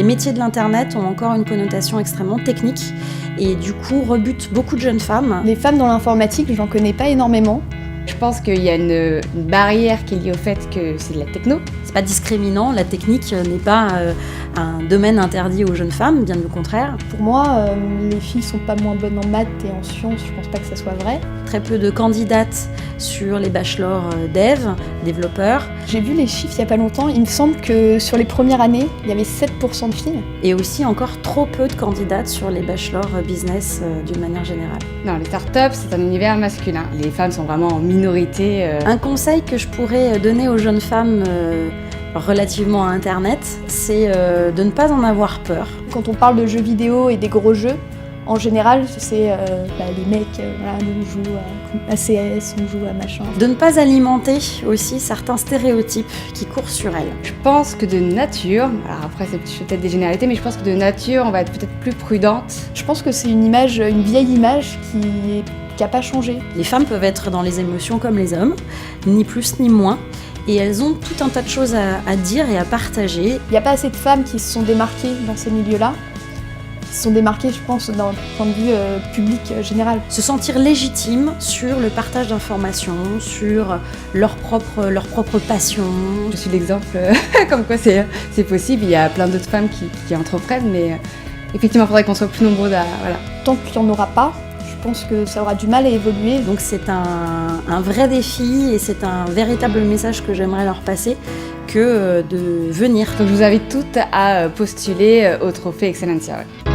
les métiers de l'Internet ont encore une connotation extrêmement technique et du coup rebutent beaucoup de jeunes femmes. Les femmes dans l'informatique, j'en connais pas énormément. Je pense qu'il y a une barrière qui est liée au fait que c'est de la techno. C'est pas discriminant, la technique n'est pas un domaine interdit aux jeunes femmes, bien au contraire. Pour moi, les filles sont pas moins bonnes en maths et en sciences, je pense pas que ça soit vrai. Très peu de candidates sur les bachelors dev, développeurs. J'ai vu les chiffres il y a pas longtemps, il me semble que sur les premières années, il y avait 7% de filles. Et aussi encore trop peu de candidates sur les bachelors business d'une manière générale. Non, les startups, c'est un univers masculin. Les femmes sont vraiment en minorité. Un conseil que je pourrais donner aux jeunes femmes relativement à Internet, c'est de ne pas en avoir peur. Quand on parle de jeux vidéo et des gros jeux, en général, c'est les mecs, nous jouent à CS, on joue à machin. De ne pas alimenter aussi certains stéréotypes qui courent sur elles. Je pense que de nature, alors après c'est peut-être des généralités, mais je pense que de nature, on va être peut-être plus prudente. Je pense que c'est une vieille image qui n'a pas changé. Les femmes peuvent être dans les émotions comme les hommes, ni plus ni moins. Et elles ont tout un tas de choses à dire et à partager. Il n'y a pas assez de femmes qui se sont démarquées dans ces milieux-là. Qui se sont démarquées, je pense, d'un point de vue public général. Se sentir légitime sur le partage d'informations, sur leur propre passion. Je suis l'exemple comme quoi c'est possible. Il y a plein d'autres femmes qui entreprennent, mais effectivement, il faudrait qu'on soit plus nombreux à... Voilà. Tant qu'il n'y en aura pas, je pense que ça aura du mal à évoluer. Donc c'est un vrai défi et c'est un véritable message que j'aimerais leur passer que de venir. Donc je vous invite toutes à postuler au trophée Excellencia. Ouais.